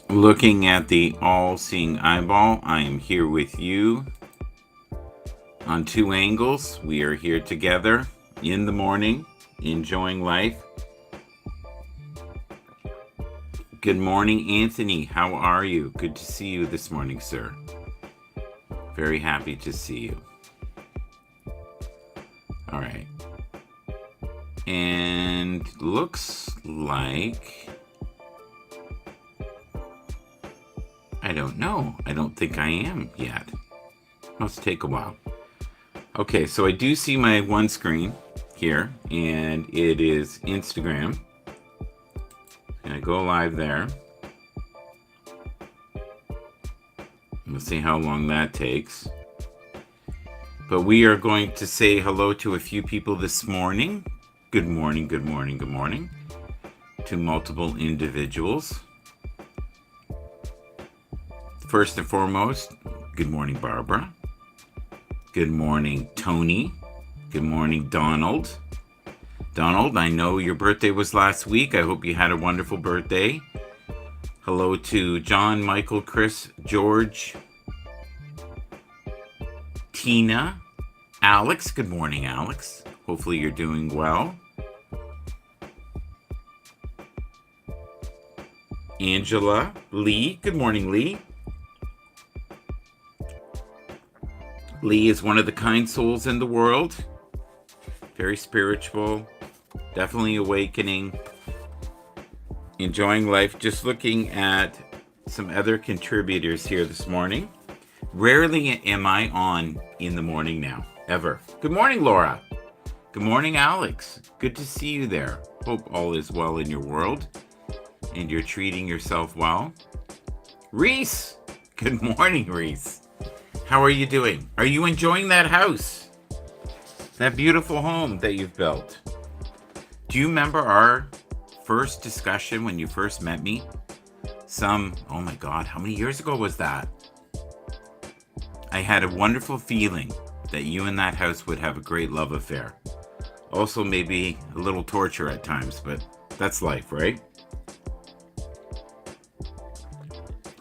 Looking at the all-seeing eyeball, I am here with you on two angles. We are here together in the morning, enjoying life. Good morning, Anthony. How are you? Good to see you this morning, sir. Very happy to see you. All right. And looks like... I don't know. I don't think I am yet. Must take a while. Okay, so I do see my one screen here, and it is Instagram. And I go live there. We'll see how long that takes. But we are going to say hello to a few people this morning. Good morning, good morning, good morning. To multiple individuals. First and foremost, good morning, Barbara. Good morning, Tony. Good morning, Donald. Donald, I know your birthday was last week. I hope you had a wonderful birthday. Hello to John, Michael, Chris, George, Tina, Alex. Good morning, Alex. Hopefully you're doing well. Angela, Lee. Good morning, Lee. Lee is one of the kind souls in the world. Very spiritual. Definitely awakening. Enjoying life. Just looking at some other contributors here this morning. Rarely am I on in the morning now. Ever. Good morning, Laura. Good morning, Alex. Good to see you there. Hope all is well in your world. And you're treating yourself well. Reese. Good morning, Reese. How are you doing? Are you enjoying that house? That beautiful home that you've built? Do you remember our first discussion when you first met me? Oh my God, how many years ago was that? I had a wonderful feeling that you and that house would have a great love affair. Also maybe a little torture at times, but that's life, right?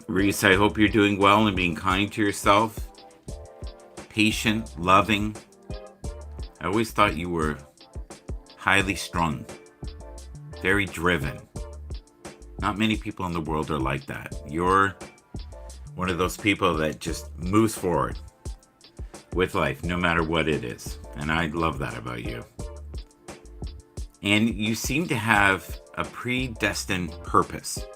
Reese, I hope you're doing well and being kind to yourself. Patient, loving. I always thought you were highly strung, very driven. Not many people in the world are like that. You're one of those people that just moves forward with life, no matter what it is. And I love that about you. And you seem to have a predestined purpose,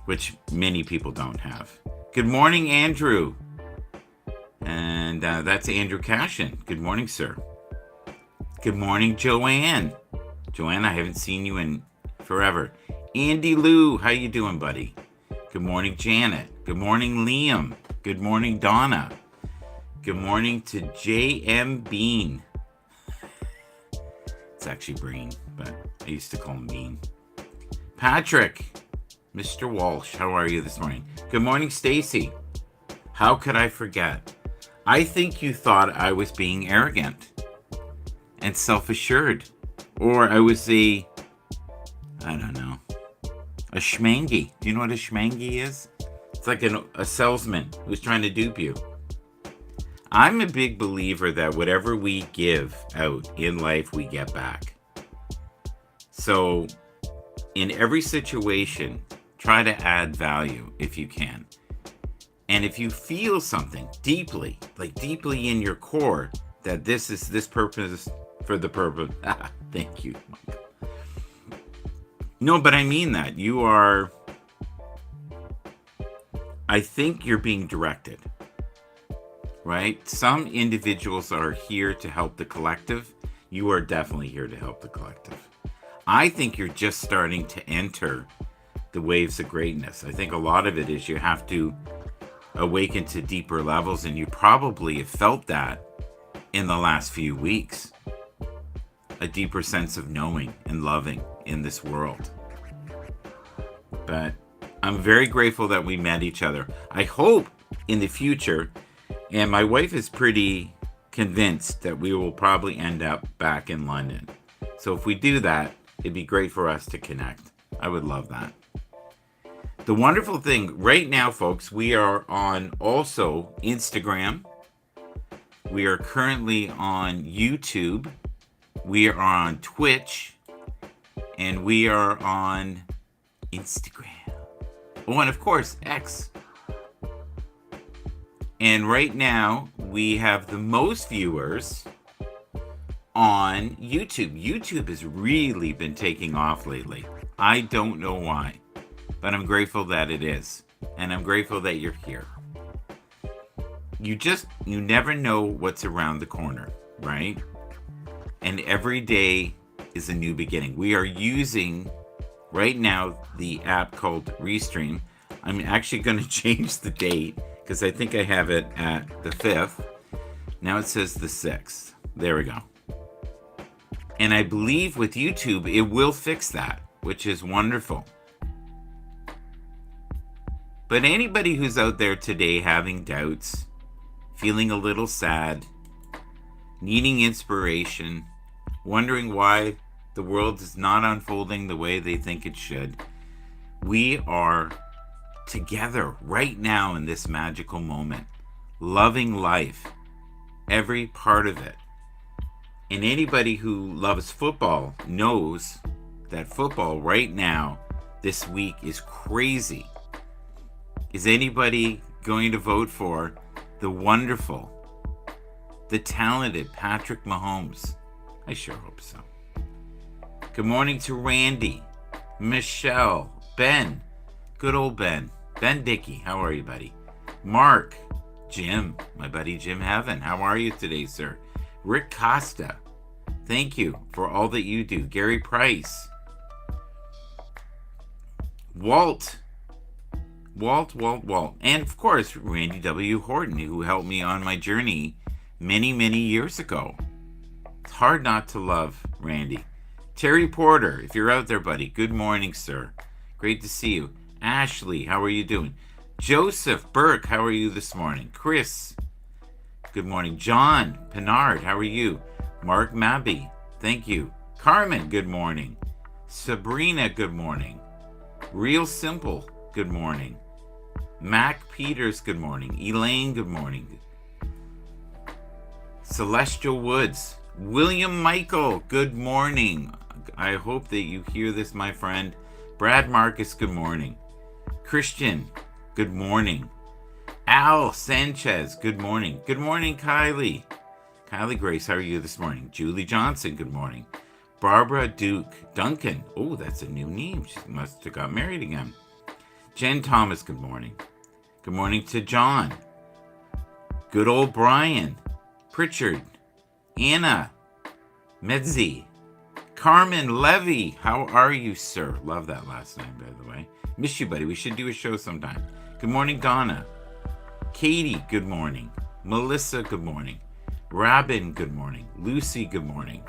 which many people don't have. Good morning, Andrew. And that's Andrew Cashin. Good morning, sir. Good morning, Joanne. Joanne, I haven't seen you in forever. Andy Lou, how you doing, buddy? Good morning, Janet. Good morning, Liam. Good morning, Donna. Good morning to J.M. Bean. It's actually Breen, but I used to call him Bean. Patrick. Mr. Walsh, how are you this morning? Good morning, Stacy. How could I forget? I think you thought I was being arrogant and self-assured. Or I was I don't know, a schmangy. Do you know what a schmangy is? It's like a salesman who's trying to dupe you. I'm a big believer that whatever we give out in life, we get back. So in every situation, try to add value if you can. And if you feel something deeply, like deeply in your core, that this is this purpose for the purpose. Thank you. No, but I mean that. I think you're being directed, right? Some individuals are here to help the collective. You are definitely here to help the collective. I think you're just starting to enter the waves of greatness. I think a lot of it is you have to awaken to deeper levels, and you probably have felt that in the last few weeks. A deeper sense of knowing and loving in this world. But I'm very grateful that we met each other. I hope in the future, and my wife is pretty convinced that we will probably end up back in London. So if we do that, It'd be great for us to connect. I would love that. The wonderful thing right now, folks, we are on also Instagram. We are currently on YouTube. We are on Twitch. And we are on Instagram. Oh, and of course, X. And right now, we have the most viewers on YouTube. YouTube has really been taking off lately. I don't know why, but I'm grateful that it is. And I'm grateful that you're here. You never know what's around the corner, right? And every day is a new beginning. We are using right now the app called Restream. I'm actually going to change the date because I think I have it at the 5th. Now it says the 6th. There we go. And I believe with YouTube, it will fix that, which is wonderful. But anybody who's out there today having doubts, feeling a little sad, needing inspiration, wondering why the world is not unfolding the way they think it should, we are together right now in this magical moment, loving life, every part of it. And anybody who loves football knows that football right now, this week, is crazy. Is anybody going to vote for the wonderful, the talented Patrick Mahomes? I sure hope so. Good morning to Randy, Michelle, Ben, good old Ben, Ben Dickey, how are you, buddy? Mark, Jim, my buddy Jim Heaven, how are you today, sir? Rick Costa, thank you for all that you do. Gary Price, Walt, and of course, Randy W. Horton, who helped me on my journey many, many years ago. It's hard not to love Randy. Terry Porter, if you're out there, buddy, good morning, sir. Great to see you. Ashley, how are you doing? Joseph Burke, how are you this morning? Chris, good morning. John Pinard, how are you? Mark Mabby, thank you. Carmen, good morning. Sabrina, good morning. Real Simple, good morning. Mac Peters, good morning. Elaine, good morning. Celestial Woods, William Michael, good morning. I hope that you hear this, my friend. Brad Marcus, good morning. Christian, good morning. Al Sanchez, good morning. Good morning, Kylie. Kylie Grace, how are you this morning? Julie Johnson, good morning. Barbara Duncan, oh, that's a new name. She must have got married again. Jen Thomas, good morning. Good morning to John. Good old Brian. Pritchard. Anna. Medzi. Carmen Levy, how are you, sir? Love that last name, by the way. Miss you, buddy. We should do a show sometime. Good morning, Donna. Katie, good morning. Melissa, good morning. Robin, good morning. Lucy, good morning.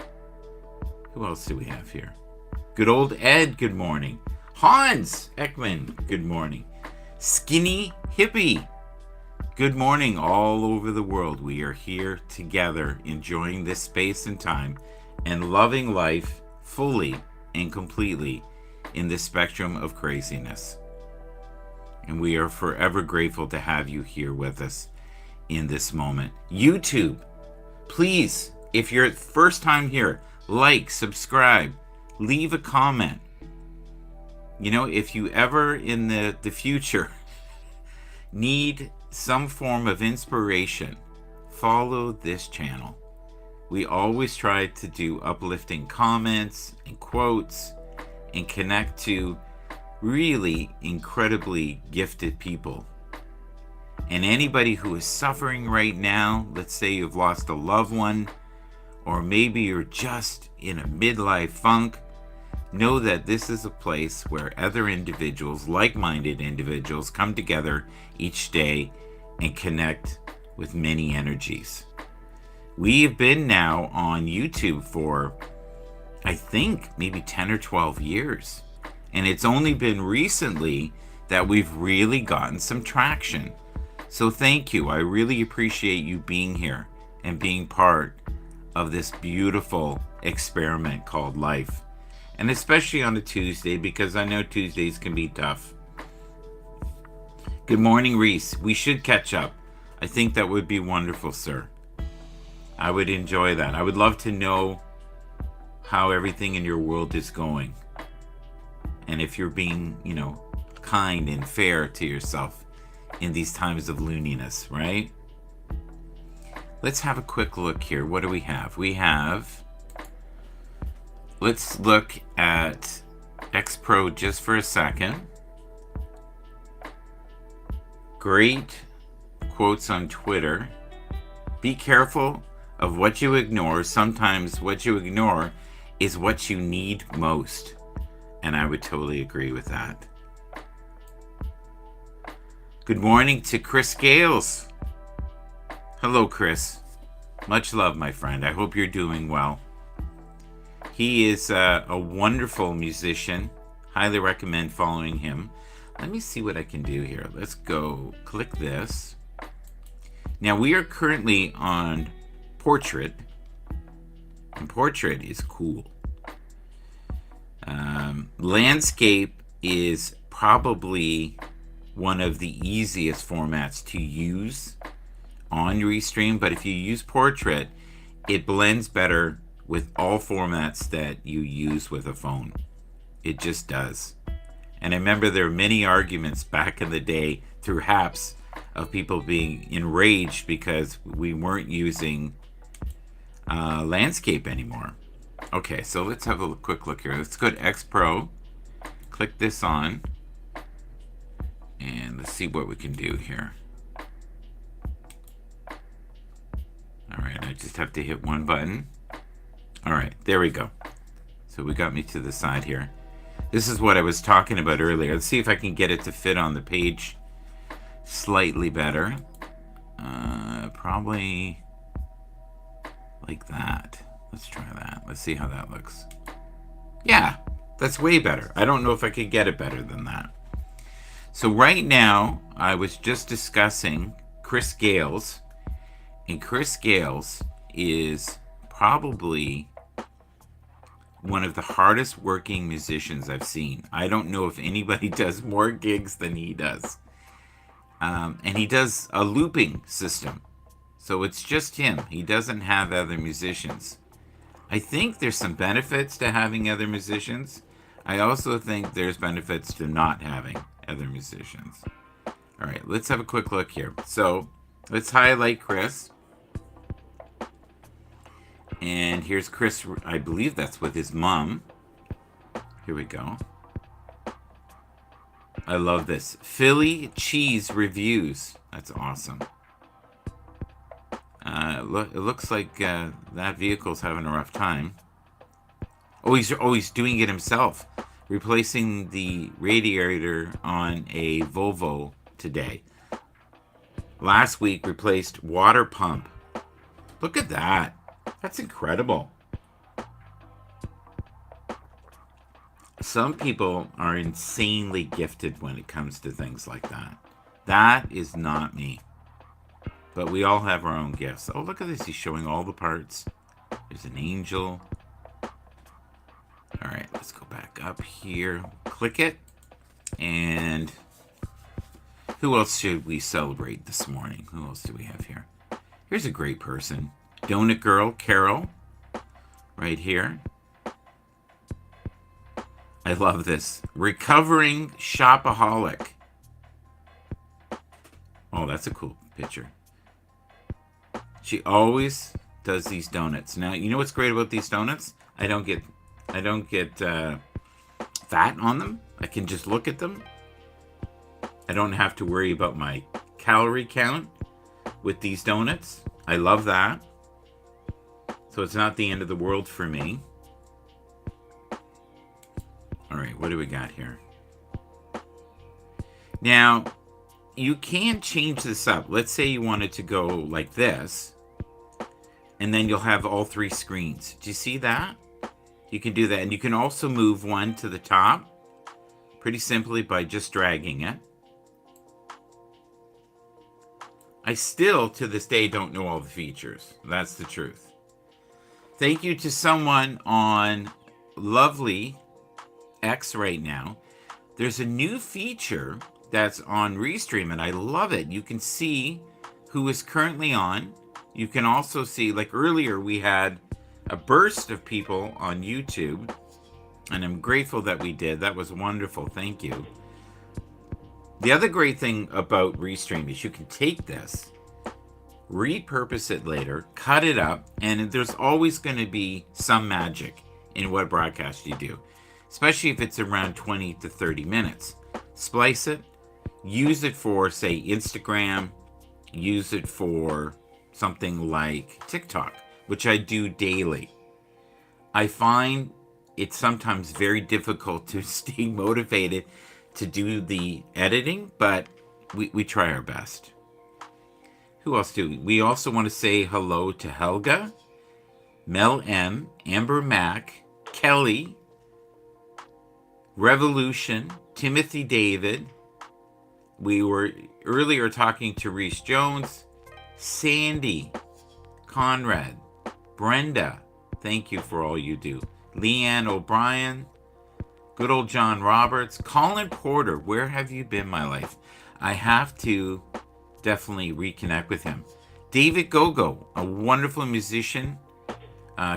Who else do we have here? Good old Ed, good morning. Hans Ekman, good morning. Skinny Hippie, good morning all over the world. We are here together, enjoying this space and time and loving life fully and completely in this spectrum of craziness. And we are forever grateful to have you here with us in this moment. YouTube, please, if you're first time here, like, subscribe, leave a comment. You know, if you ever in the future need some form of inspiration, follow this channel. We always try to do uplifting comments and quotes and connect to really incredibly gifted people. And anybody who is suffering right now, let's say you've lost a loved one, or maybe you're just in a midlife funk, know that this is a place where other individuals, like-minded individuals, come together each day and connect with many energies. We've been now on YouTube for, I think, maybe 10 or 12 years. And it's only been recently that we've really gotten some traction. So thank you. I really appreciate you being here and being part of this beautiful experiment called life. And especially on a Tuesday, because I know Tuesdays can be tough. Good morning, Reese. We should catch up. I think that would be wonderful, sir. I would enjoy that. I would love to know how everything in your world is going. And if you're being, kind and fair to yourself in these times of looniness, right? Let's have a quick look here. What do we have? Let's look at X Pro just for a second. Great quotes on Twitter. Be careful of what you ignore. Sometimes what you ignore is what you need most. And I would totally agree with that. Good morning to Chris Gales. Hello, Chris. Much love, my friend. I hope you're doing well. He is a wonderful musician. Highly recommend following him. Let me see what I can do here. Let's go click this. Now we are currently on Portrait. And Portrait is cool. Landscape is probably one of the easiest formats to use on Restream. But if you use Portrait, it blends better with all formats that you use with a phone. It just does. And I remember there were many arguments back in the day through apps of people being enraged because we weren't using landscape anymore. Okay, so let's have a quick look here. Let's go to X Pro, click this on, and let's see what we can do here. All right, I just have to hit one button. All right, there we go. So we got me to the side here. This is what I was talking about earlier. Let's see if I can get it to fit on the page slightly better. Probably like that. Let's try that. Let's see how that looks. Yeah, that's way better. I don't know if I could get it better than that. So right now, I was just discussing Chris Gales. And Chris Gales is probably one of the hardest working musicians I've seen. I don't know if anybody does more gigs than he does. And he does a looping system. So it's just him. He doesn't have other musicians. I think there's some benefits to having other musicians. I also think there's benefits to not having other musicians. All right, let's have a quick look here. So let's highlight Chris. And here's Chris, I believe that's with his mom. Here we go. I love this. Philly cheese reviews. That's awesome. It looks like that vehicle's having a rough time. Oh, he's doing it himself. Replacing the radiator on a Volvo today. Last week replaced water pump. Look at that. That's incredible. Some people are insanely gifted when it comes to things like that. That is not me. But we all have our own gifts. Oh, look at this. He's showing all the parts. There's an angel. All right, let's go back up here. Click it. And who else should we celebrate this morning? Who else do we have here? Here's a great person. Donut Girl, Carol, right here. I love this. Recovering Shopaholic. Oh, that's a cool picture. She always does these donuts. Now, you know what's great about these donuts? I don't get fat on them. I can just look at them. I don't have to worry about my calorie count with these donuts. I love that. So it's not the end of the world for me. All right, what do we got here? Now, you can change this up. Let's say you wanted to go like this, and then you'll have all three screens. Do you see that? You can do that. And you can also move one to the top pretty simply by just dragging it. I still, to this day, don't know all the features. That's the truth. Thank you to someone on Lovely X right now, there's a new feature that's on Restream, and I love it. You can see who is currently on. You can also see, like earlier, we had a burst of people on YouTube, and I'm grateful that we did. That was wonderful. Thank you. The other great thing about Restream is you can take this, repurpose it later, cut it up, and there's always going to be some magic in what broadcast you do, especially if it's around 20 to 30 minutes. Splice it, use it for, say, Instagram, use it for something like TikTok, which I do daily. I find it's sometimes very difficult to stay motivated to do the editing, but we try our best. Who else do we? We also want to say hello to Helga, Mel M, Amber Mack, Kelly, Revolution, Timothy David. We were earlier talking to Reese Jones, Sandy, Conrad, Brenda. Thank you for all you do. Leanne O'Brien, good old John Roberts, Colin Porter. Where have you been, my life? I have to definitely reconnect with him. David Gogo, a wonderful musician,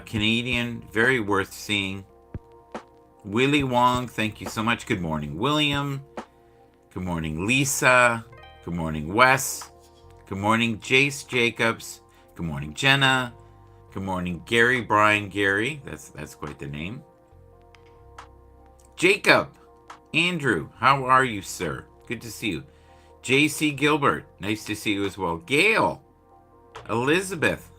Canadian, very worth seeing. Willie Wong, thank you so much. Good morning, William. Good morning, Lisa. Good morning, Wes. Good morning, Jace Jacobs. Good morning, Jenna. Good morning, Gary Brian Gary. That's quite the name. Jacob, Andrew, how are you, sir? Good to see you. J.C. Gilbert, nice to see you as well. Gail, Elizabeth,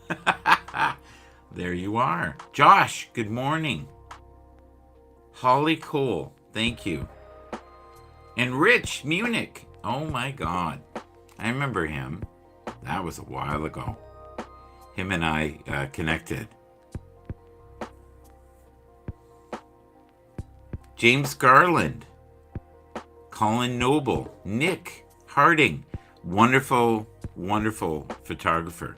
there you are. Josh, good morning. Holly Cole, thank you. And Rich Munich, oh my God, I remember him. That was a while ago. Him and I connected. James Garland, Colin Noble, Nick Harding, wonderful, wonderful photographer.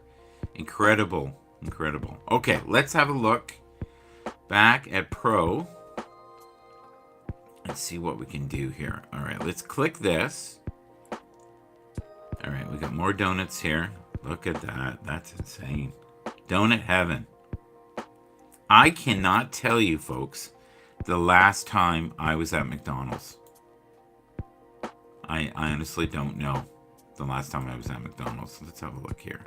Incredible, incredible. Okay, let's have a look back at Pro. Let's see what we can do here. All right, let's click this. All right, we got more donuts here. Look at that. That's insane. Donut heaven. I cannot tell you, folks, the last time I was at McDonald's. I honestly don't know the last time I was at McDonald's. Let's have a look here.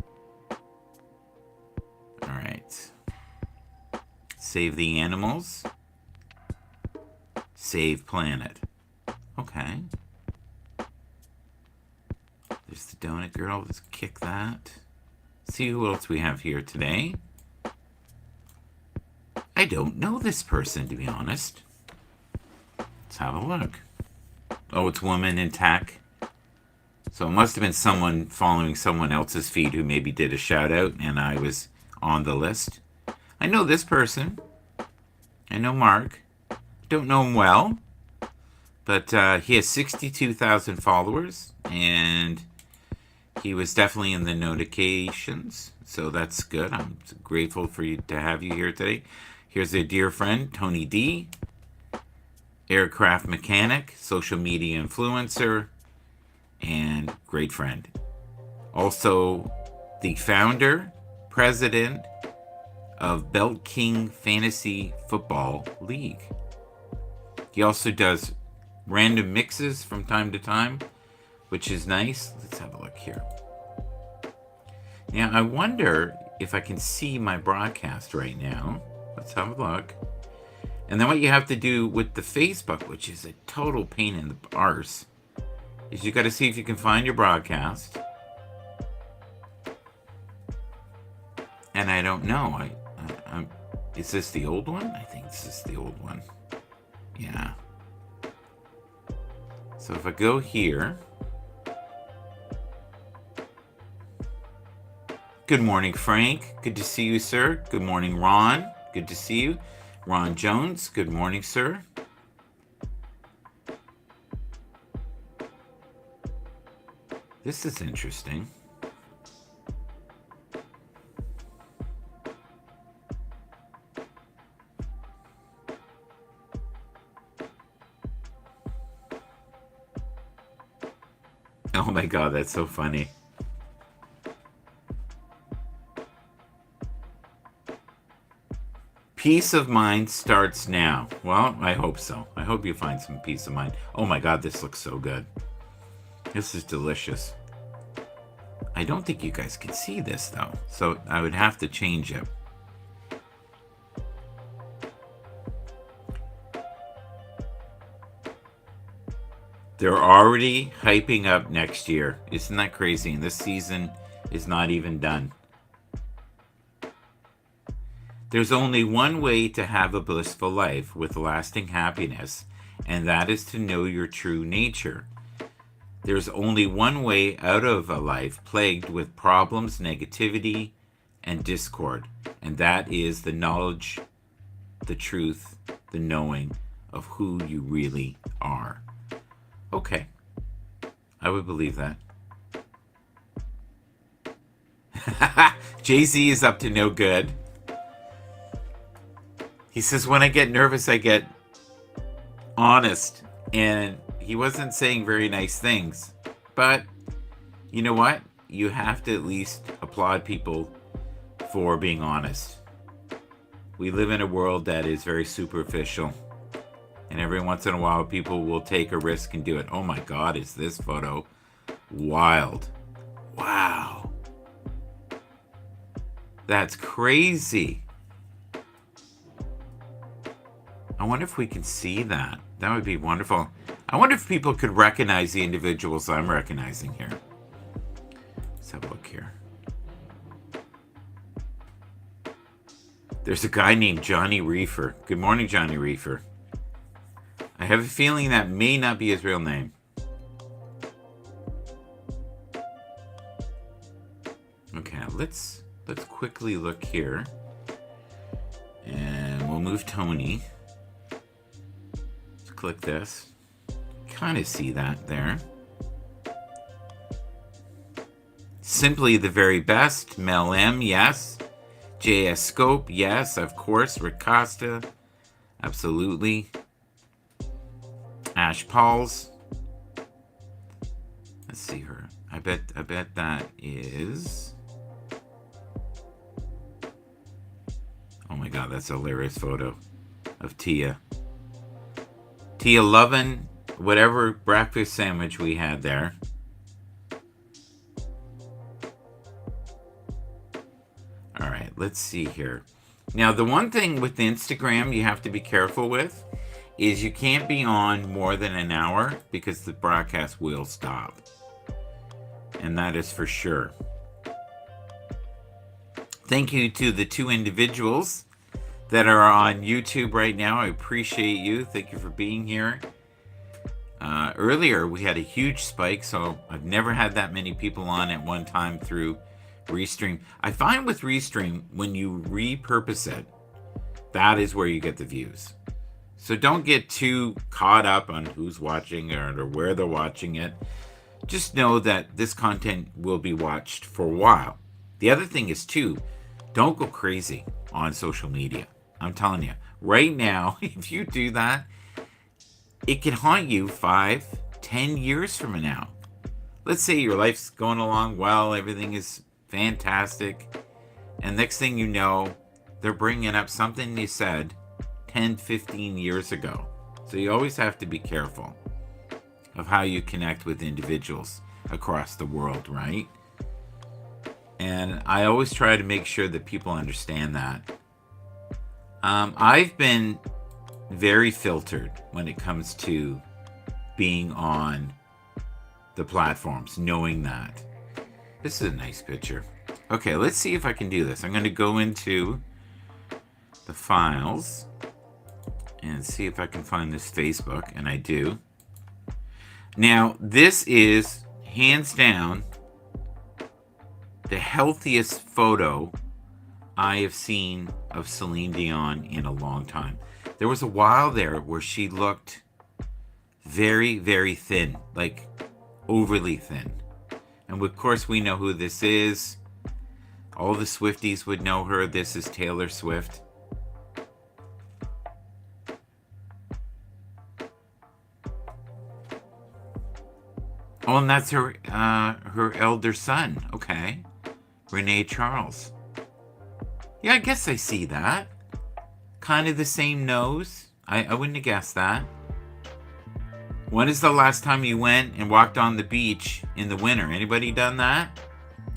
All right. Save the animals. Save planet. Okay. There's the donut girl. Let's kick that. See who else we have here today. I don't know this person, to be honest. Let's have a look. Oh, it's woman in tech. So it must have been someone following someone else's feed who maybe did a shout out and I was on the list. I know this person. I know Mark. Don't know him well. But he has 62,000 followers and he was definitely in the notifications. So that's good. I'm grateful for you to have you here today. Here's a dear friend, Tony D. Aircraft mechanic, social media influencer, and great friend. Also, the founder, president of Belt King Fantasy Football League. He also does random mixes from time to time, which is nice. Let's have a look here. Now, I wonder if I can see my broadcast right now. Let's have a look. And then what you have to do with the Facebook, which is a total pain in the arse, is you got to see if you can find your broadcast. And I don't know. Is this the old one? I think this is the old one. Yeah. So if I go here. Good morning, Frank. Good to see you, sir. Good morning, Ron. Good to see you. Ron Jones, good morning, sir. This is interesting. Oh my God, that's so funny. Peace of mind starts now. Well, I hope so. I hope you find some peace of mind. Oh my God, this looks so good. This is delicious. I don't think you guys can see this though, so I would have to change it. They're already hyping up next year. Isn't that crazy? And this season is not even done. There's only one way to have a blissful life with lasting happiness, and that is to know your true nature. There's only one way out of a life plagued with problems, negativity, and discord, and that is the knowledge, the truth, the knowing of who you really are. Okay, I would believe that. Jay-Z is up to no good. He says, when I get nervous, I get honest. And he wasn't saying very nice things. But you know what? You have to at least applaud people for being honest. We live in a world that is very superficial. And every once in a while, people will take a risk and do it. Oh my God, is this photo wild? Wow. That's crazy. I wonder if we can see that. That would be wonderful. I wonder if people could recognize the individuals I'm recognizing here. Let's have a look here. There's a guy named Johnny Reefer. Good morning, Johnny Reefer. I have a feeling that may not be his real name. Okay, let's quickly look here. And we'll move Tony. Let's click this. Kind of see that there. Simply the very best. Mel M, yes. JS Scope, yes, of course. Rick Costa, absolutely. Ash Pauls. Let's see her. I bet that is. Oh my God, that's a hilarious photo of Tia. Tia loving whatever breakfast sandwich we had there. All right, let's see here. Now, the one thing with Instagram you have to be careful with is you can't be on more than an hour because the broadcast will stop. And that is for sure. Thank you to the two individuals that are on YouTube right now. I appreciate you. Thank you for being here. Earlier, we had a huge spike, so I've never had that many people on at one time through Restream. I find with Restream, when you repurpose it, that is where you get the views. So don't get too caught up on who's watching it or where they're watching it. Just know that this content will be watched for a while. The other thing is, too, don't go crazy on social media. I'm telling you, right now, if you do that, it can haunt you 5, 10 years from now. Let's say your life's going along well, everything is fantastic, and next thing you know, they're bringing up something you said 10, 15 years ago. So you always have to be careful of how you connect with individuals across the world, right? And I always try to make sure that people understand that. I've been very filtered when it comes to being on the platforms, knowing that. This is a nice picture. Okay, let's see if I can do this. I'm going to go into the files and see if I can find this Facebook, and I do. Now, this is hands down the healthiest photo I have seen of Celine Dion in a long time. There was a while there where she looked very, very thin, like overly thin. And of course, we know who this is. All the Swifties would know her. This is Taylor Swift. Oh, and that's her elder son. Okay. Renee Charles. Yeah, I guess I see that. Kind of the same nose. I wouldn't have guessed that. When is the last time you went and walked on the beach in the winter? Anybody done that?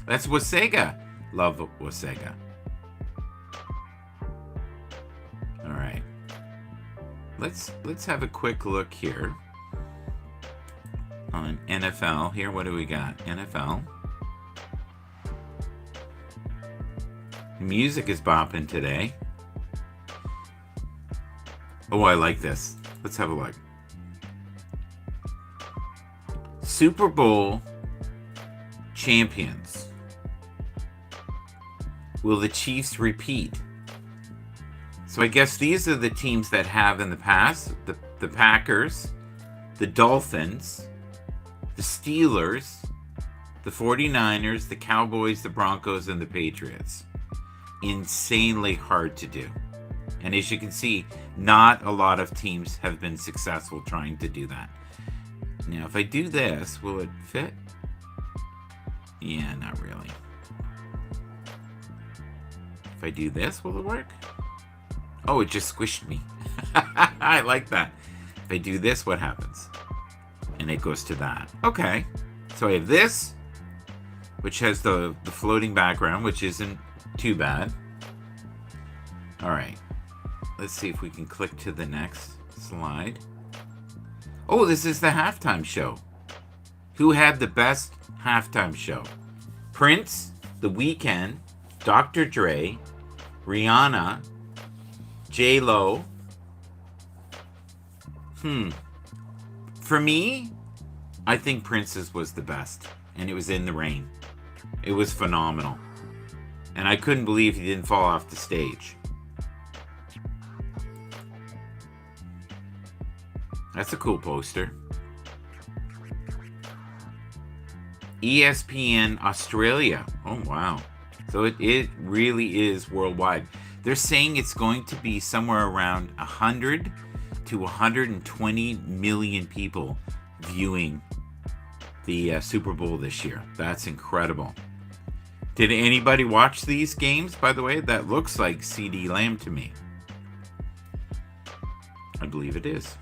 That's Wasaga. Love Wasaga. All right. Let's have a quick look here on NFL. Here, what do we got? NFL. The music is bopping today. Oh, I like this. Let's have a look. Super Bowl champions. Will the Chiefs repeat? So I guess these are the teams that have in the past. The Packers, the Dolphins, the Steelers, the 49ers, the Cowboys, the Broncos, and the Patriots. Insanely hard to do. And as you can see, not a lot of teams have been successful trying to do that. Now, if I do this, will it fit? Yeah, not really. If I do this, will it work? Oh, it just squished me. I like that. If I do this, what happens? And it goes to that. Okay. So I have this, which has the floating background, which isn't too bad. All right. Let's see if we can click to the next slide. Oh, this is the halftime show. Who had the best halftime show? Prince, The Weeknd, Dr. Dre, Rihanna, J-Lo. For me, I think Prince's was the best. And it was In the Rain. It was phenomenal. And I couldn't believe he didn't fall off the stage. That's a cool poster. ESPN Australia. Oh, wow. So it really is worldwide. They're saying it's going to be somewhere around 100 to 120 million people viewing the Super Bowl this year. That's incredible. Did anybody watch these games, by the way? That looks like CD Lamb to me. I believe it is.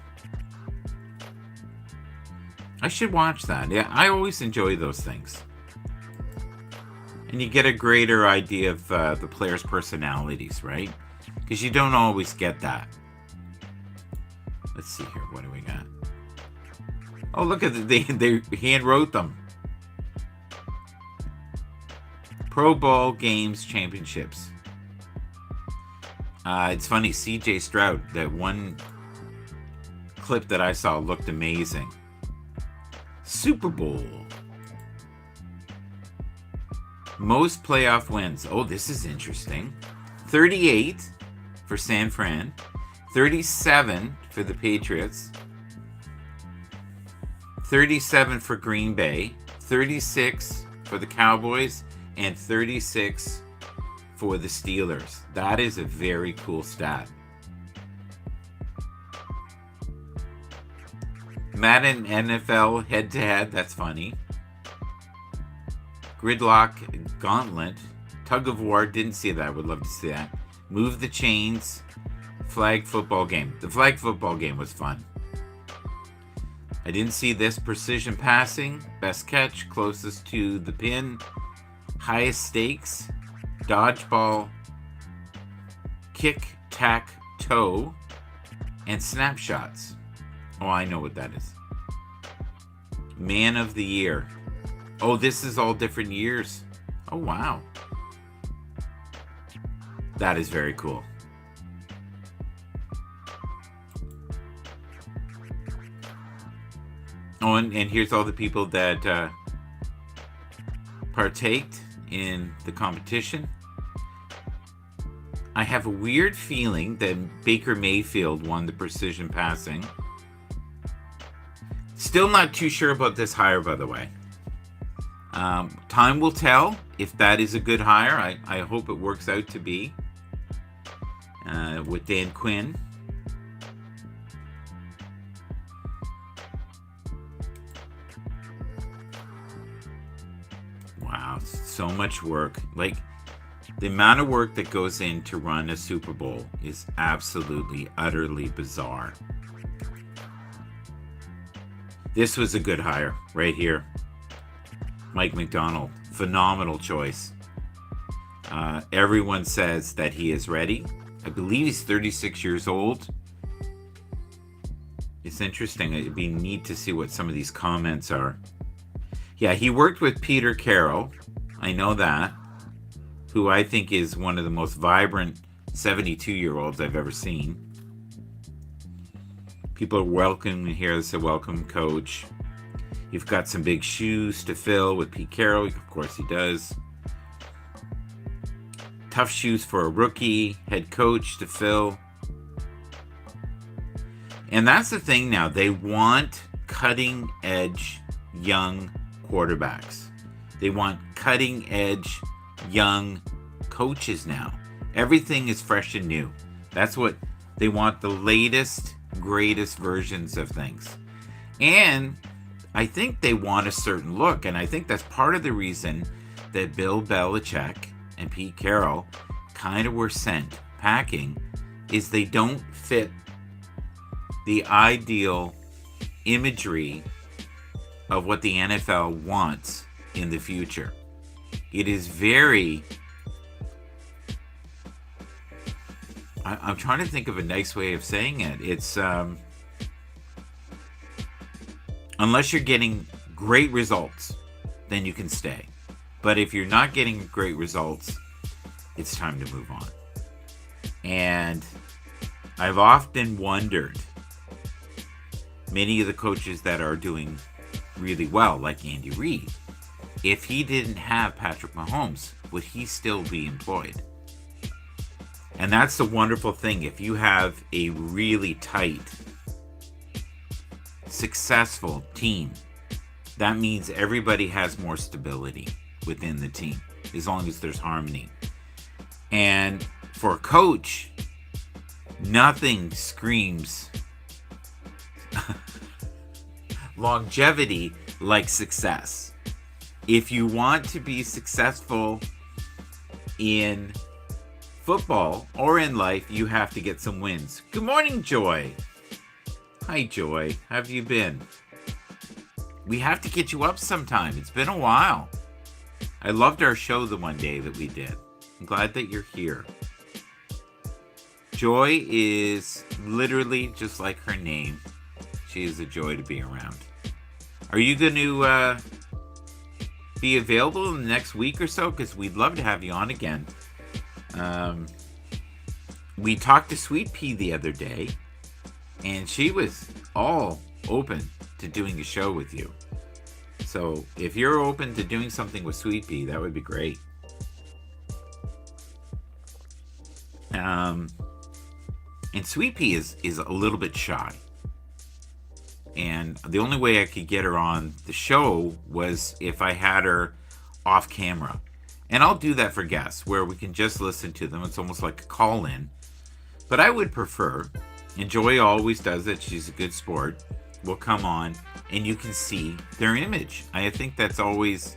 I should watch that. Yeah, I always enjoy those things. And you get a greater idea of the players' personalities, right? Because you don't always get that. Let's see here. What do we got? Oh, look at they hand wrote them. Pro Bowl Games Championships. It's funny, CJ Stroud, that one clip that I saw looked amazing. Super Bowl. Most playoff wins. Oh, this is interesting. 38 for San Fran. 37 for the Patriots. 37 for Green Bay. 36 for the Cowboys. And 36 for the Steelers. That is a very cool stat. Madden NFL head-to-head, that's funny. Gridlock Gauntlet. Tug of War, didn't see that, would love to see that. Move the Chains. Flag football game. The flag football game was fun. I didn't see this. Precision passing. Best catch, closest to the pin. Highest stakes. Dodgeball. Kick-tack-toe. And snapshots. Oh, I know what that is. Man of the Year. Oh, this is all different years. Oh, wow. That is very cool. Oh, and here's all the people that partaked in the competition. I have a weird feeling that Baker Mayfield won the precision passing. Still not too sure about this hire, by the way. Time will tell if that is a good hire. I hope it works out to be with Dan Quinn. Wow, so much work. Like, the amount of work that goes in to run a Super Bowl is absolutely, utterly bizarre. This was a good hire right here. Mike McDonald, phenomenal choice. Everyone says that he is ready. I believe he's 36 years old. It's interesting. It'd be neat to see what some of these comments are. Yeah, he worked with Peter Carroll. I know that. Who I think is one of the most vibrant 72-year-olds I've ever seen. People are welcoming here. They say, welcome, coach. You've got some big shoes to fill with Pete Carroll. Of course he does. Tough shoes for a rookie head coach to fill. And that's the thing now. They want cutting-edge young quarterbacks. They want cutting-edge young coaches now. Everything is fresh and new. That's what they want, the latest, greatest versions of things. And I think they want a certain look, and I think that's part of the reason that Bill Belichick and Pete Carroll kind of were sent packing, is they don't fit the ideal imagery of what the NFL wants in the future. It is very... I'm trying to think of a nice way of saying it. It's... unless you're getting great results, then you can stay. But if you're not getting great results, it's time to move on. And I've often wondered, many of the coaches that are doing really well, like Andy Reid, if he didn't have Patrick Mahomes, would he still be employed? And that's the wonderful thing. If you have a really tight, successful team, that means everybody has more stability within the team, as long as there's harmony. And for a coach, nothing screams longevity like success. If you want to be successful in football or in life, you have to get some wins. Good morning, Joy. Hi, Joy. How have you been? We have to get you up sometime. It's been a while. I loved our show the one day that we did. I'm glad that you're here. Joy is literally just like her name. She is a joy to be around. Are you going to be available in the next week or so? Because we'd love to have you on again. We talked to Sweet Pea the other day, and she was all open to doing a show with you. So if you're open to doing something with Sweet Pea, that would be great. And Sweet Pea is a little bit shy. And the only way I could get her on the show was if I had her off camera. And I'll do that for guests, where we can just listen to them. It's almost like a call-in. But I would prefer, and Joy always does it, she's a good sport, will come on and you can see their image. I think that's always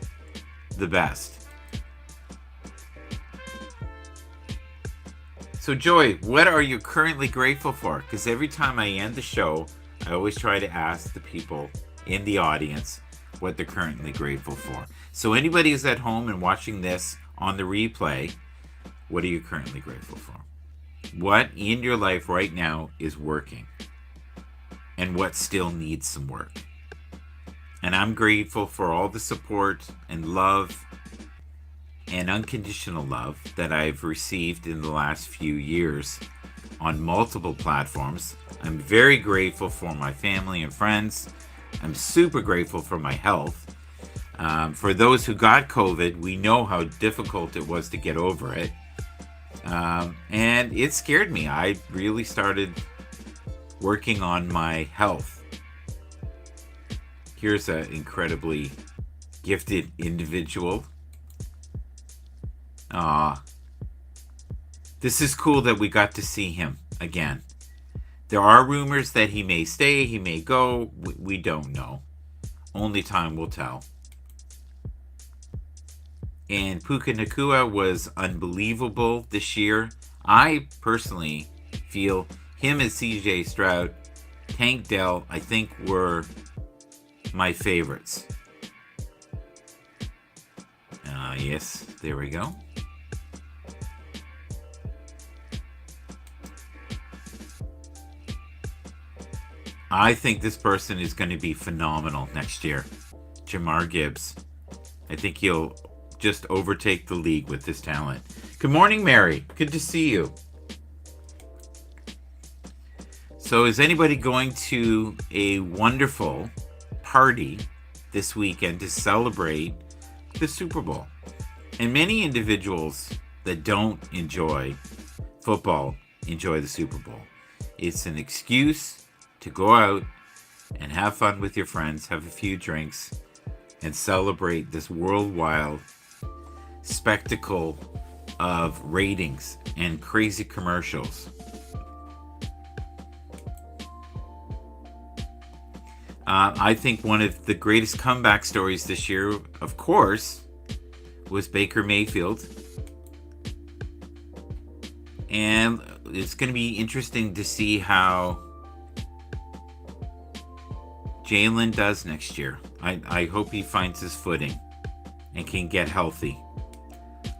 the best. So Joy, what are you currently grateful for? Because every time I end the show, I always try to ask the people in the audience what they're currently grateful for. So anybody who's at home and watching this on the replay, what are you currently grateful for? What in your life right now is working? And what still needs some work? And I'm grateful for all the support and love and unconditional love that I've received in the last few years on multiple platforms. I'm very grateful for my family and friends. I'm super grateful for my health. For those who got COVID, we know how difficult it was to get over it. And it scared me. I really started working on my health. Here's an incredibly gifted individual. This is cool that we got to see him again. There are rumors that he may stay, he may go. We don't know. Only time will tell. And Puka Nakua was unbelievable this year. I personally feel him and CJ Stroud, Tank Dell, I think were my favorites. Yes, there we go. I think this person is going to be phenomenal next year. Jamar Gibbs. I think he'll just overtake the league with his talent. Good morning, Mary. Good to see you. So is anybody going to a wonderful party this weekend to celebrate the Super Bowl? And many individuals that don't enjoy football enjoy the Super Bowl. It's an excuse to go out and have fun with your friends, have a few drinks, and celebrate this worldwide spectacle of ratings and crazy commercials. I think one of the greatest comeback stories this year, of course, was Baker Mayfield. And it's going to be interesting to see how Jalen does next year. I hope he finds his footing and can get healthy.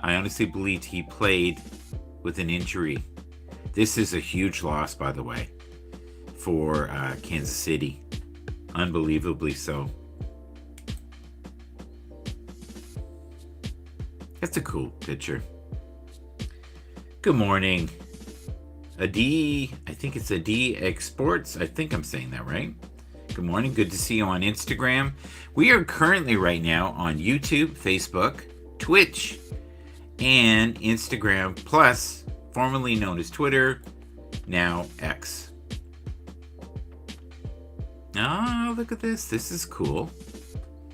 I honestly believed he played with an injury. This is a huge loss, by the way, for Kansas City. Unbelievably so. That's a cool picture. Good morning. I think it's X Sports. I think I'm saying that right. Good morning. Good to see you on Instagram. We are currently right now on YouTube, Facebook, Twitch, and Instagram, plus formerly known as Twitter, now X. Oh, look at this. This is cool.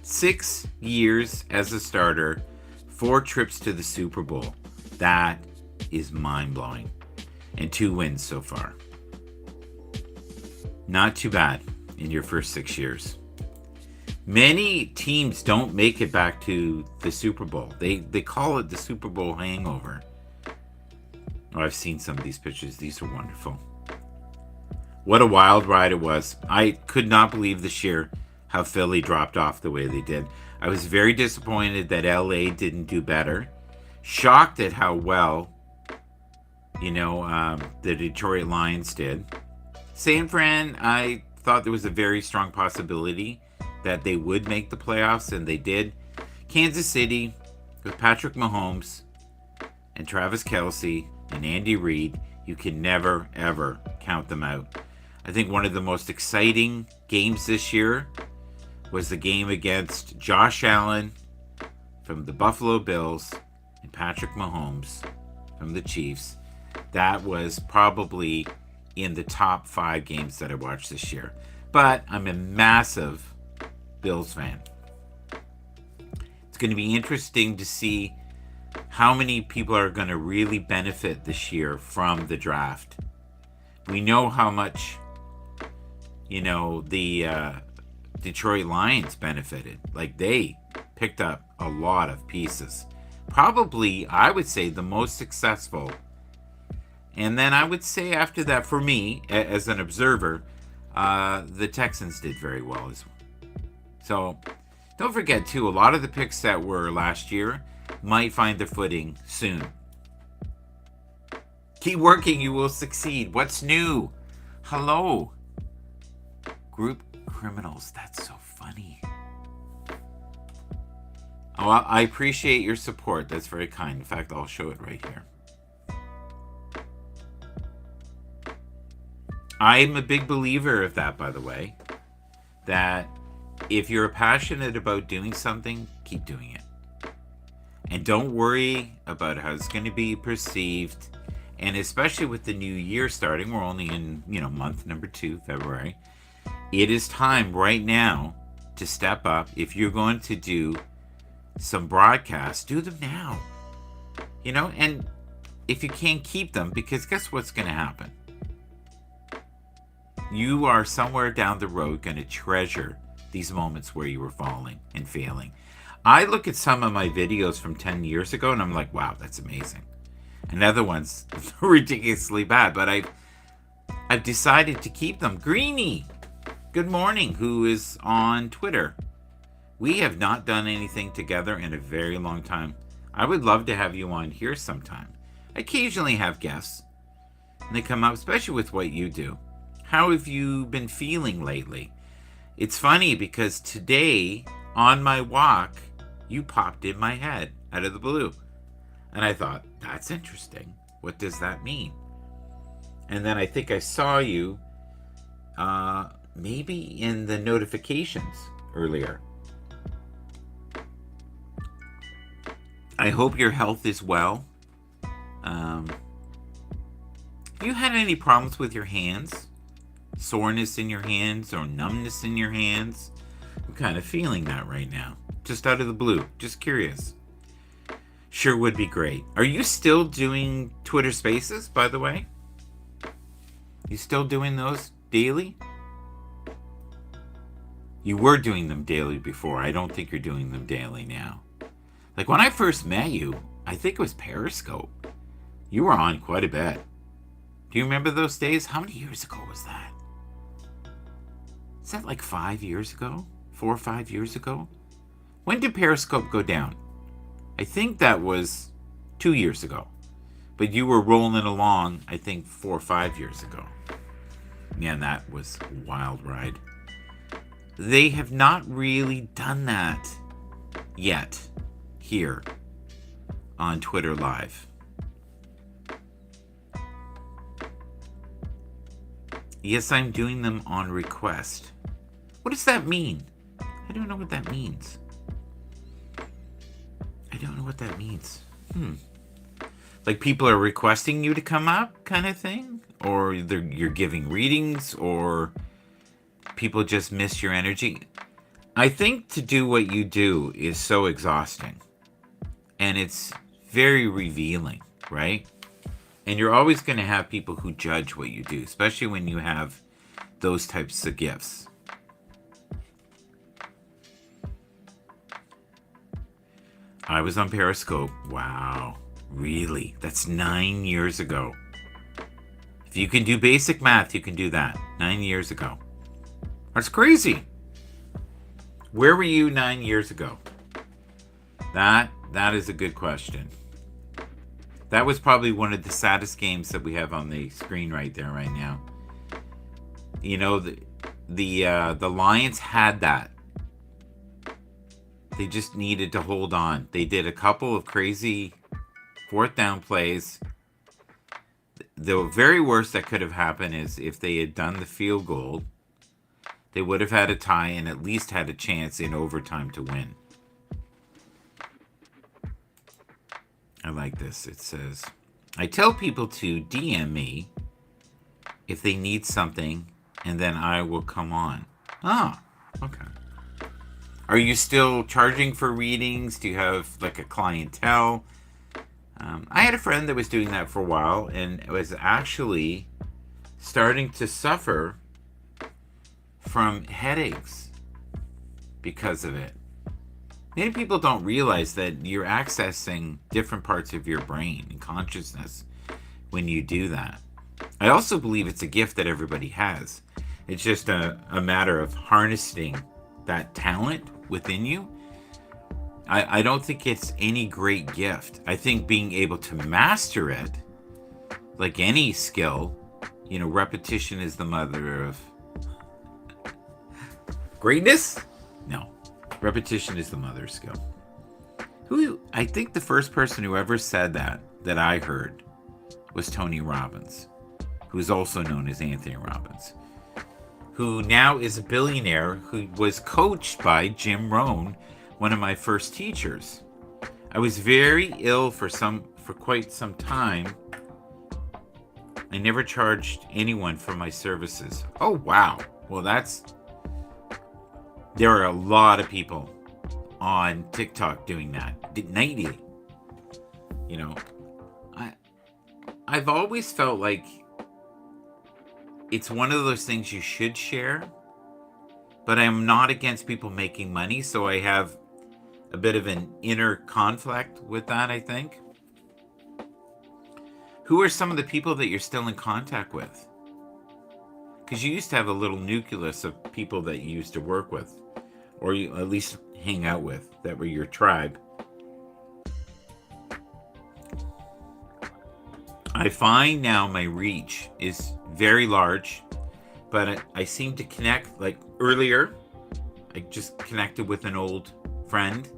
6 years as a starter, 4 trips to the Super Bowl. That is mind-blowing. And 2 wins so far. Not too bad in your first 6 years. Many teams don't make it back to the Super Bowl. They call it the Super Bowl hangover. Oh, I've seen some of these pictures. These are wonderful. What a wild ride it was. I could not believe this year how Philly dropped off the way they did. I was very disappointed that LA didn't do better. Shocked at how well, the Detroit Lions did. San Fran, I thought there was a very strong possibility that they would make the playoffs, and they did. Kansas City, with Patrick Mahomes and Travis Kelce and Andy Reid, you can never, ever count them out. I think one of the most exciting games this year was the game against Josh Allen from the Buffalo Bills and Patrick Mahomes from the Chiefs. That was probably in the top 5 games that I watched this year. But I'm a massive Bills fan. It's going to be interesting to see how many people are going to really benefit this year from the draft. We know how much, the Detroit Lions benefited. Like, they picked up a lot of pieces. Probably, I would say, the most successful. And then I would say after that, for me, as an observer, the Texans did very well as well. So, don't forget, too, a lot of the picks that were last year might find their footing soon. Keep working, you will succeed. What's new? Hello. Group criminals. That's so funny. Oh, I appreciate your support. That's very kind. In fact, I'll show it right here. I'm a big believer of that, by the way. That if you're passionate about doing something, keep doing it. And don't worry about how it's going to be perceived. And especially with the new year starting, we're only in, month number 2, February. It is time right now to step up. If you're going to do some broadcasts, do them now. And if you can't keep them, because guess what's going to happen? You are somewhere down the road going to treasure these moments where you were falling and failing. I look at some of my videos from 10 years ago and I'm like, wow, that's amazing. And other ones ridiculously bad, but I've decided to keep them. Greenie, good morning, who is on Twitter. We have not done anything together in a very long time. I would love to have you on here sometime. I occasionally have guests, and they come up, especially with what you do. How have you been feeling lately? It's funny because today, on my walk, you popped in my head out of the blue. And I thought, that's interesting. What does that mean? And then I think I saw you maybe in the notifications earlier. I hope your health is well. Have you had any problems with your hands? Soreness in your hands or numbness in your hands? I'm kind of feeling that right now. Just out of the blue. Just curious. Sure would be great. Are you still doing Twitter Spaces, by the way? You still doing those daily? You were doing them daily before. I don't think you're doing them daily now. Like when I first met you, I think it was Periscope. You were on quite a bit. Do you remember those days? How many years ago was that? Is that like 5 years ago? 4 or 5 years ago? When did Periscope go down? I think that was 2 years ago. But you were rolling along, I think, 4 or 5 years ago. Man, that was a wild ride. They have not really done that yet here on Twitter Live. Yes, I'm doing them on request. What does that mean? I don't know what that means. I don't know what that means. Like people are requesting you to come up kind of thing? Or you're giving readings? Or people just miss your energy? I think to do what you do is so exhausting. And it's very revealing, right? And you're always going to have people who judge what you do, especially when you have those types of gifts. I was on Periscope. Wow. Really? That's 9 years ago. If you can do basic math, you can do that. 9 years ago. That's crazy. Where were you 9 years ago? That is a good question. That was probably one of the saddest games that we have on the screen right there, right now. You know, the Lions had that. They just needed to hold on. They did a couple of crazy fourth down plays. The very worst that could have happened is if they had done the field goal, they would have had a tie and at least had a chance in overtime to win. I like this. It says, I tell people to DM me if they need something, and then I will come on. Ah, okay. Are you still charging for readings? Do you have like a clientele? I had a friend that was doing that for a while and was actually starting to suffer from headaches because of it. Many people don't realize that you're accessing different parts of your brain and consciousness when you do that. I also believe it's a gift that everybody has. It's just a matter of harnessing that talent within you. I don't think it's any great gift. I think being able to master it, like any skill, repetition is the mother of greatness? No. Repetition is the mother of skill. I think the first person who ever said that I heard was Tony Robbins, who's also known as Anthony Robbins, who now is a billionaire who was coached by Jim Rohn, one of my first teachers. I was very ill for quite some time. I never charged anyone for my services. Oh, wow. Well, there are a lot of people on TikTok doing that nightly. I've always felt like it's one of those things you should share, but I'm not against people making money, so I have a bit of an inner conflict with that, I think. Who are some of the people that you're still in contact with? Because you used to have a little nucleus of people that you used to work with, or you at least hang out with, that were your tribe. I find now my reach is very large, but I seem to connect. Like earlier, I just connected with an old friend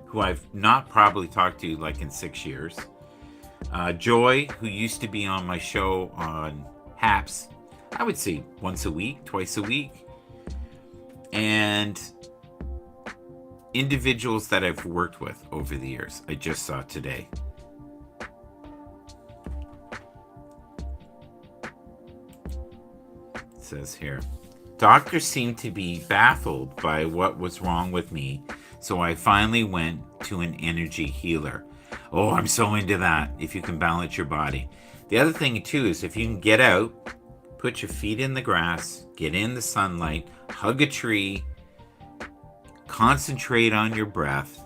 who I've not probably talked to like in 6 years. Joy, who used to be on my show on HAPS, I would say once a week, twice a week. And individuals that I've worked with over the years, I just saw today. It says here, doctors seem to be baffled by what was wrong with me, so I finally went to an energy healer. Oh, I'm so into that, if you can balance your body. The other thing too is if you can get out, put your feet in the grass, get in the sunlight, hug a tree, concentrate on your breath,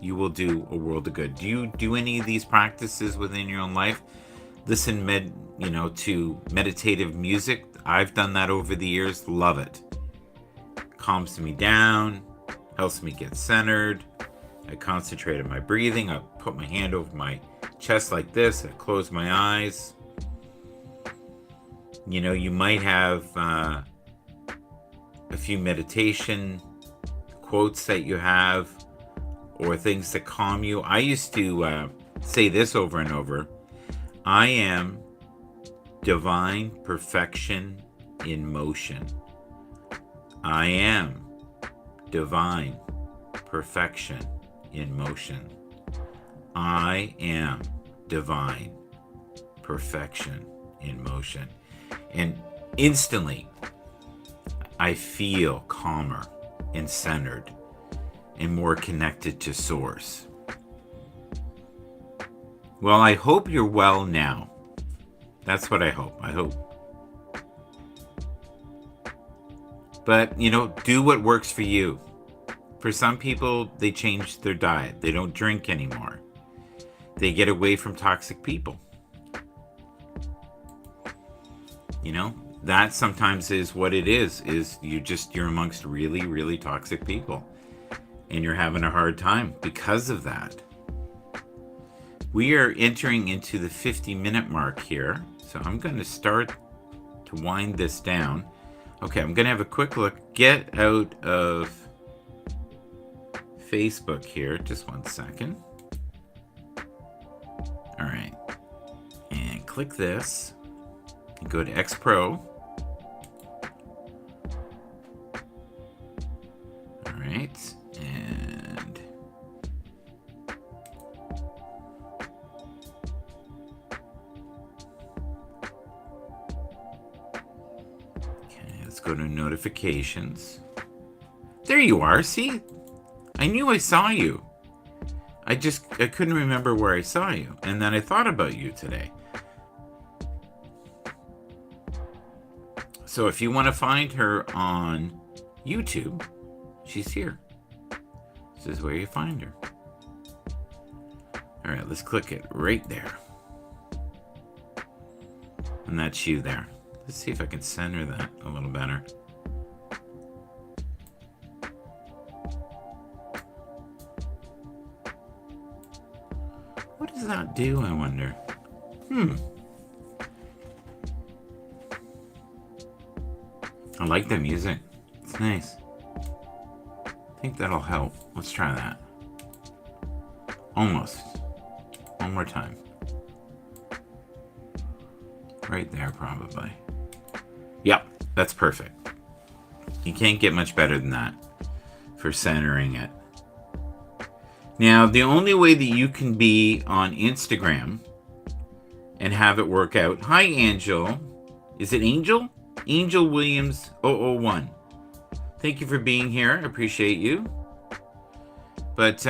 you will do a world of good. Do you do any of these practices within your own life? Listen to meditative music. I've done that over the years. Love it. Calms me down, helps me get centered. I concentrate on my breathing. I put my hand over my chest like this. I close my eyes. You might have a few meditation quotes that you have, or things that calm you. I used to say this over and over. I am divine perfection in motion. I am divine perfection in motion. I am divine perfection in motion. And instantly, I feel calmer and centered and more connected to Source. Well, I hope you're well now. That's what I hope. But, do what works for you. For some people, they change their diet. They don't drink anymore. They get away from toxic people. That sometimes is what it is you're amongst really, really toxic people. And you're having a hard time because of that. We are entering into the 50-minute mark here. So I'm going to start to wind this down. Okay, I'm going to have a quick look. Get out of Facebook here. Just 1 second. All right. And click this. And go to X Pro. All right. And okay, let's go to notifications. There you are. See? I knew I saw you. I couldn't remember where I saw you. And then I thought about you today. So if you want to find her on YouTube, she's here. This is where you find her. All right, let's click it right there. And that's you there. Let's see if I can center that a little better. What does that do, I wonder? I like the music. It's nice. I think that'll help. Let's try that. Almost. One more time. Right there, probably. Yep, that's perfect. You can't get much better than that for centering it. Now, the only way that you can be on Instagram and have it work out. Hi, Angel. Is it Angel? Angel Williams 001. Thank you for being here. I appreciate you. But,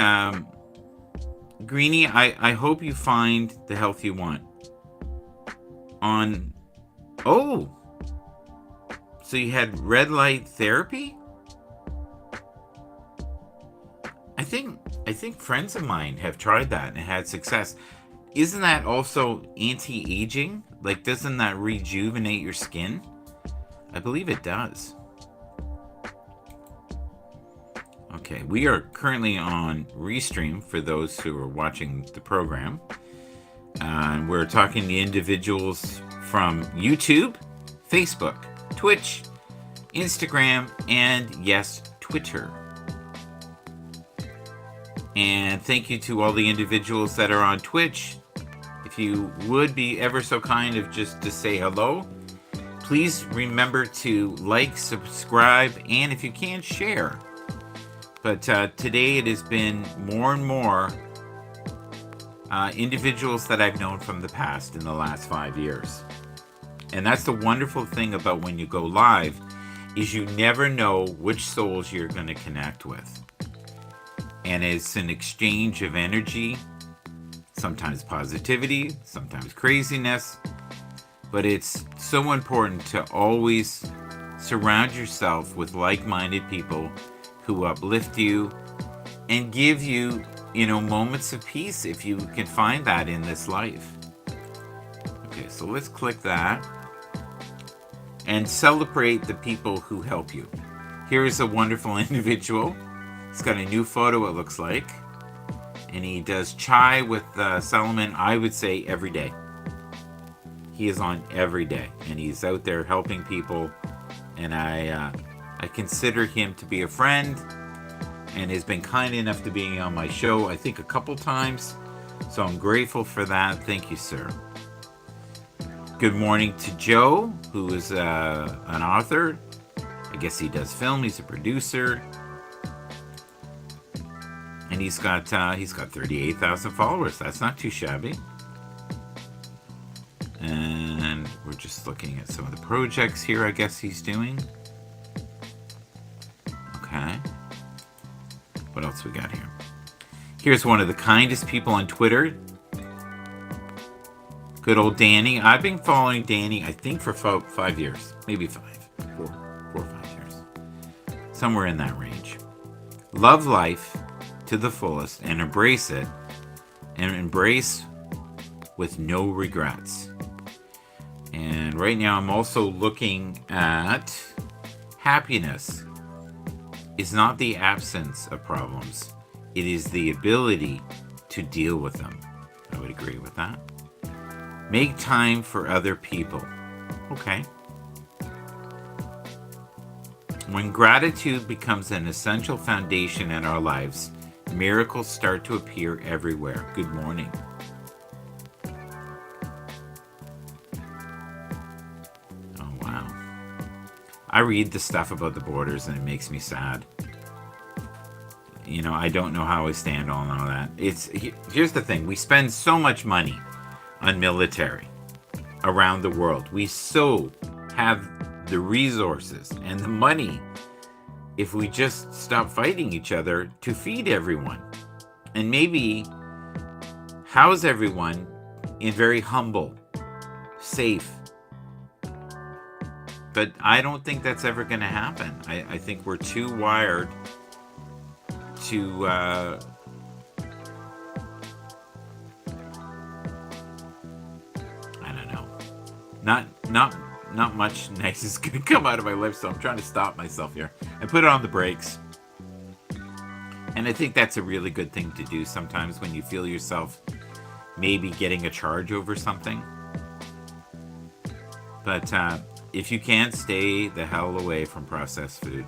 Greenie, I hope you find the health you want. Oh! So you had red light therapy? I I think friends of mine have tried that and had success. Isn't that also anti-aging? Like, doesn't that rejuvenate your skin? I believe it does. Okay, we are currently on Restream for those who are watching the program. And we're talking to individuals from YouTube, Facebook, Twitch, Instagram, and yes, Twitter. And thank you to all the individuals that are on Twitch. If you would be ever so kind of just to say hello, please remember to like, subscribe, and if you can, share. But today it has been more and more individuals that I've known from the past in the last 5 years. And that's the wonderful thing about when you go live, is you never know which souls you're going to connect with. And it's an exchange of energy, sometimes positivity, sometimes craziness. But it's so important to always surround yourself with like-minded people who uplift you and give you, moments of peace if you can find that in this life. Okay, so let's click that and celebrate the people who help you. Here is a wonderful individual. He's got a new photo, it looks like. And he does chai with Solomon, I would say, every day. He is on every day. And he's out there helping people. And I consider him to be a friend. And has been kind enough to being on my show, I think, a couple times. So I'm grateful for that. Thank you, sir. Good morning to Joe, who is an author. I guess he does film. He's a producer. And he's got 38,000 followers. That's not too shabby. And we're just looking at some of the projects here, I guess he's doing. Okay. What else we got here? Here's one of the kindest people on Twitter. Good old Danny. I've been following Danny, I think, for 5 years. Maybe 4 or 5 years. Somewhere in that range. Love life to the fullest and embrace it, and embrace with no regrets. And right now I'm also looking at happiness is not the absence of problems, it is the ability to deal with them. I would agree with that. Make time for other people. Okay. When gratitude becomes an essential foundation in our lives, miracles start to appear everywhere. Good morning. Oh, wow. I read the stuff about the borders and it makes me sad. I don't know how I stand on all that. Here's the thing. We spend so much money on military around the world. We so have the resources and the money if we just stop fighting each other to feed everyone and maybe house everyone in very humble, safe. But I don't think that's ever going to happen. I think we're too wired to I don't know. Not much nice is going to come out of my lips, so I'm trying to stop myself here and put it on the brakes. And I think that's a really good thing to do sometimes when you feel yourself maybe getting a charge over something. But if you can, stay the hell away from processed food.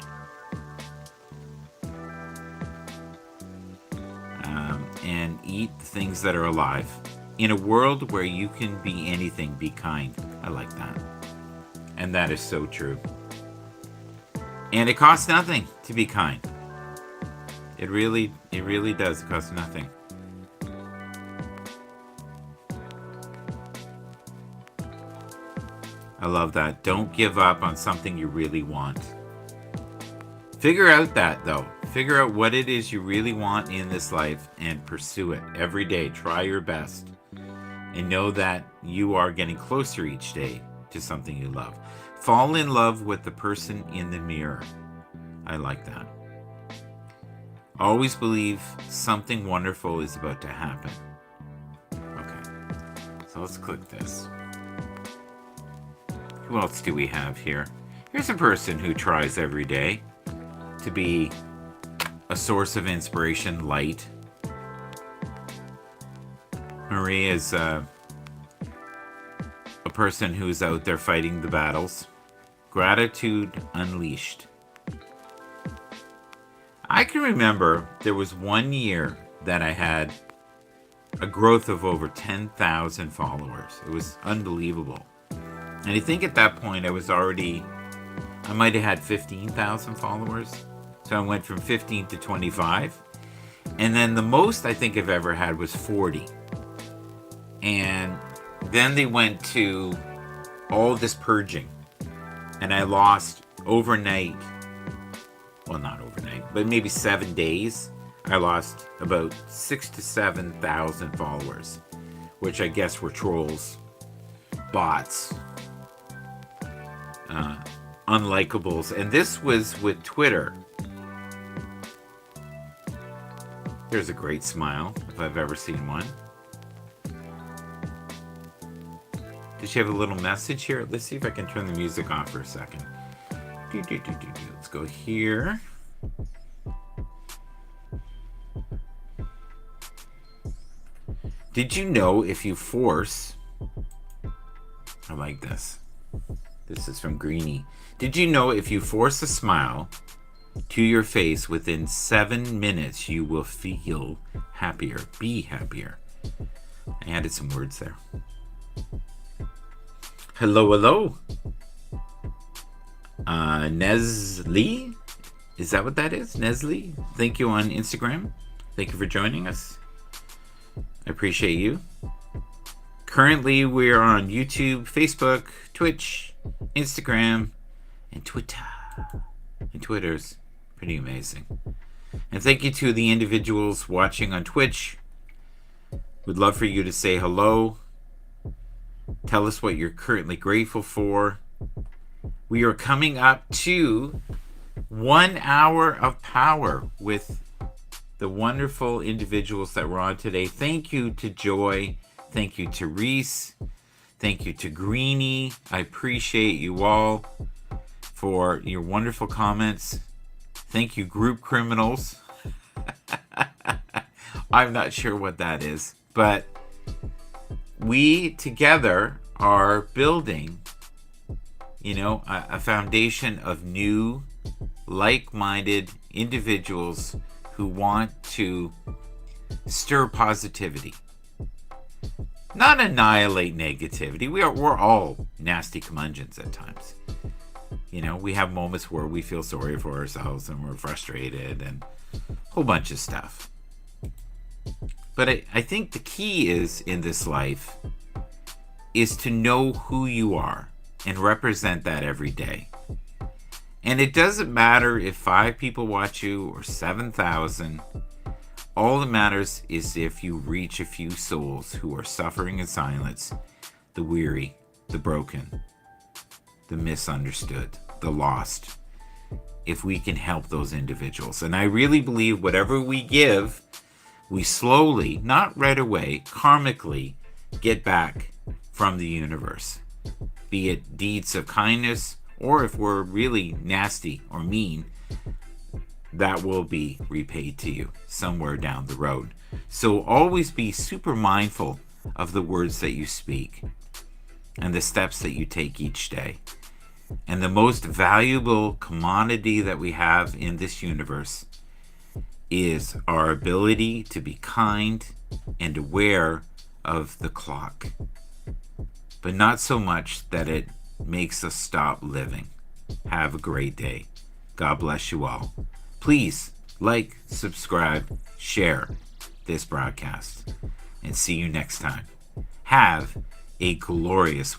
And eat things that are alive. In a world where you can be anything, be kind. I like that. And that is so true. And it costs nothing to be kind. It really does. It costs nothing. I love that. Don't give up on something you really want. Figure out that, though. Figure out what it is you really want in this life and pursue it every day. Try your best. And know that you are getting closer each day to something you love. Fall in love with the person in the mirror. I like that. Always believe something wonderful is about to happen. Okay, so let's click this. Who else do we have here? Here's a person who tries every day to be a source of inspiration, light. Marie is a person who's out there fighting the battles. Gratitude unleashed. I can remember there was 1 year that I had a growth of over 10,000 followers. It was unbelievable. And I think at that point I might have had 15,000 followers. So I went from 15 to 25. And then the most I think I've ever had was 40. And then they went to all this purging. And I lost overnight, well, not overnight, but maybe 7 days. I lost about 6,000 to 7,000 followers, which I guess were trolls, bots, unlikables. And this was with Twitter. There's a great smile, if I've ever seen one. Did she have a little message here? Let's see if I can turn the music off for a second. Let's go here. Did you know if you force... I like this. This is from Greenie. Did you know if you force a smile to your face within 7 minutes, you will feel happier, be happier? I added some words there. Hello. Neslie? Is that what that is? Neslie? Thank you on Instagram. Thank you for joining us. I appreciate you. Currently, we're on YouTube, Facebook, Twitch, Instagram, and Twitter. And Twitter's pretty amazing. And thank you to the individuals watching on Twitch. We'd love for you to say hello. Tell us what you're currently grateful for. We are coming up to 1 hour of power with the wonderful individuals that were on today. Thank you to Joy. Thank you to Reese. Thank you to Greenie. I appreciate you all for your wonderful comments. Thank you, Group Criminals. I'm not sure what that is, but we together are building, a foundation of new, like-minded individuals who want to stir positivity, not annihilate negativity. We're all nasty curmudgeons at times. We have moments where we feel sorry for ourselves and we're frustrated and a whole bunch of stuff. But I think the key is in this life is to know who you are and represent that every day. And it doesn't matter if 5 people watch you or 7,000. All that matters is if you reach a few souls who are suffering in silence, the weary, the broken, the misunderstood, the lost. If we can help those individuals. And I really believe whatever we give, we slowly, not right away, karmically get back from the universe. Be it deeds of kindness, or if we're really nasty or mean, that will be repaid to you somewhere down the road. So always be super mindful of the words that you speak and the steps that you take each day. And the most valuable commodity that we have in this universe is our ability to be kind and aware of the clock, but not so much that it makes us stop living. Have a great day. God bless you all. Please like, subscribe, share this broadcast, and see you next time. Have a glorious week.